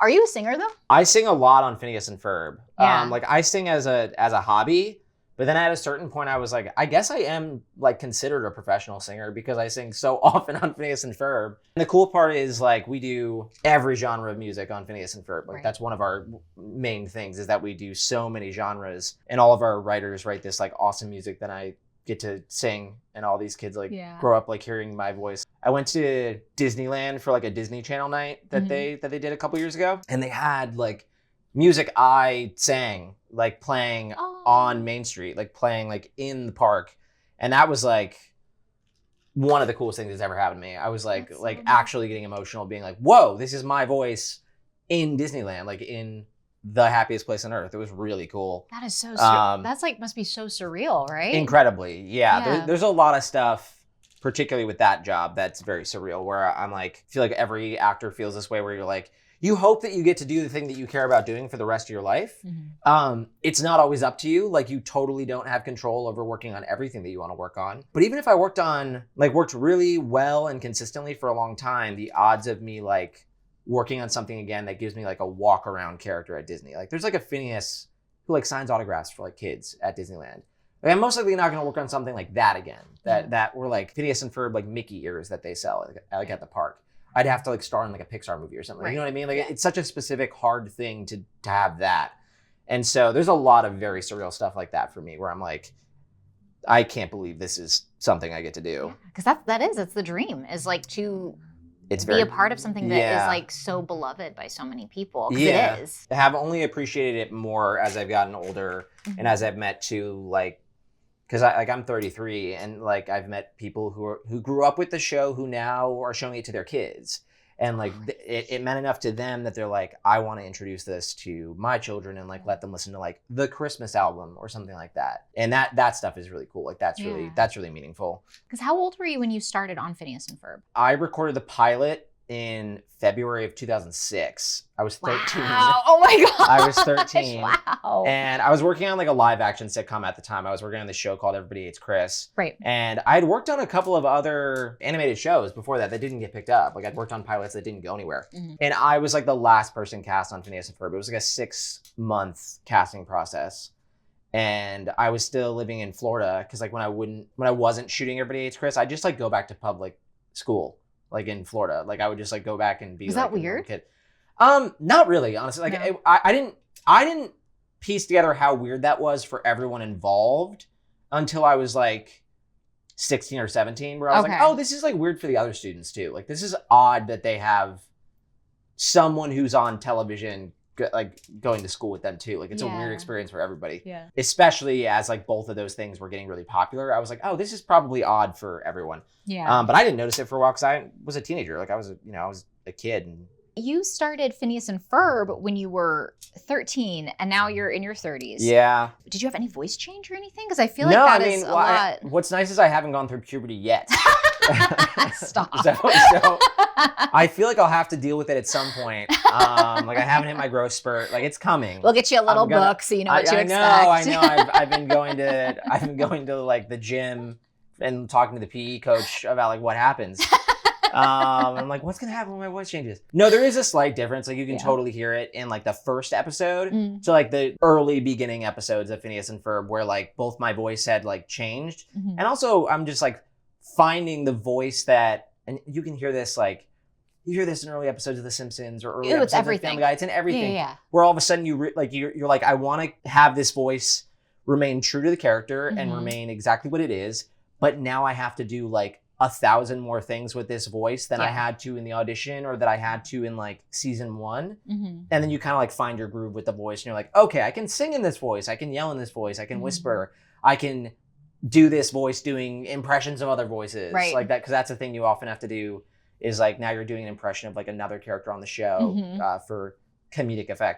Are you a singer though? I sing a lot on Phineas and Ferb. Yeah. Like I sing as a hobby, but then at a certain point I was like, I guess I am like considered a professional singer because I sing so often on Phineas and Ferb. And the cool part is like we do every genre of music on Phineas and Ferb. Like that's one of our main things is that we do so many genres, and all of our writers write this like awesome music that I get to sing, and all these kids like grow up like hearing my voice. I went to Disneyland for like a Disney Channel night that they did a couple years ago, and they had like music I sang like playing on Main Street, like playing like in the park, and that was like one of the coolest things that's ever happened to me. I was like actually getting emotional, being like, whoa, this is my voice in Disneyland, like in the happiest place on earth. It was really cool. That is so that's like must be so surreal, right? Incredibly. Yeah. There's a lot of stuff, particularly with that job, that's very surreal, where I'm like, I feel like every actor feels this way, where you're like, you hope that you get to do the thing that you care about doing for the rest of your life. It's not always up to you. Like you totally don't have control over working on everything that you want to work on. But even if I worked really well and consistently for a long time, the odds of me like working on something again that gives me like a walk around character at Disney. Like there's like a Phineas who like signs autographs for like kids at Disneyland. Like, I'm most likely not going to work on something like that again. That were like Phineas and Ferb like Mickey ears that they sell like at the park. I'd have to like star in like a Pixar movie or something. Right. You know what I mean? Like it's such a specific hard thing to have that. And so there's a lot of very surreal stuff like that for me where I'm like, I can't believe this is something I get to do. Because it's the dream, is like to be a part of something that is like so beloved by so many people. It is. I have only appreciated it more as I've gotten older and as I've met like, because I'm 33 and like I've met people who grew up with the show who now are showing it to their kids. And like it meant enough to them that they're like, I want to introduce this to my children and like let them listen to like the Christmas album or something like that. And that stuff is really cool. Like that's really meaningful. Because how old were you when you started on Phineas and Ferb? I recorded the pilot in February of 2006. I was 13. Wow. Oh my God. I was 13. Wow. And I was working on like a live action sitcom at the time. I was working on this show called Everybody Hates Chris. Right. And I had worked on a couple of other animated shows before that didn't get picked up. Like I'd worked on pilots that didn't go anywhere. And I was like the last person cast on Phineas and Ferb. It was like a 6-month casting process. And I was still living in Florida because like when I wasn't shooting Everybody Hates Chris, I'd just like go back to public school. Like in Florida, like I would just like go back and be. Was like that weird? Kid. Not really, honestly. Like no. I didn't piece together how weird that was for everyone involved until I was like 16 or 17, where I was like, oh, this is like weird for the other students too. Like this is odd that they have someone who's on television like going to school with them too. Like it's a weird experience for everybody. Yeah. Especially as like both of those things were getting really popular. I was like, oh, this is probably odd for everyone. Yeah. But I didn't notice it for a while because I was a teenager. Like I was a kid. And you started Phineas and Ferb when you were 13, and now you're in your 30s. Yeah. Did you have any voice change or anything? Because I feel like is a lot. What's nice is I haven't gone through puberty yet. Stop. so I feel like I'll have to deal with it at some point. Like I haven't hit my growth spurt. Like it's coming. We'll get you a little book so you know what to expect. I know. I've been going to like the gym and talking to the PE coach about like what happens. I'm like, what's gonna happen when my voice changes? No, there is a slight difference. Like you can totally hear it in like the first episode. So like the early beginning episodes of Phineas and Ferb, where like both my voice had like changed, and also I'm just like finding the voice that, and you can hear this like. You hear this in early episodes of The Simpsons or early episodes of Family Guy. It's in everything. Yeah. Where all of a sudden you're like, I want to have this voice remain true to the character and remain exactly what it is. But now I have to do like 1,000 more things with this voice than I had to in the audition or that I had to in like season 1. And then you kind of like find your groove with the voice and you're like, okay, I can sing in this voice. I can yell in this voice. I can whisper. I can do this voice doing impressions of other voices. Right. Like that, because that's the thing you often have to do. Is like now you're doing an impression of like another character on the show for comedic effect.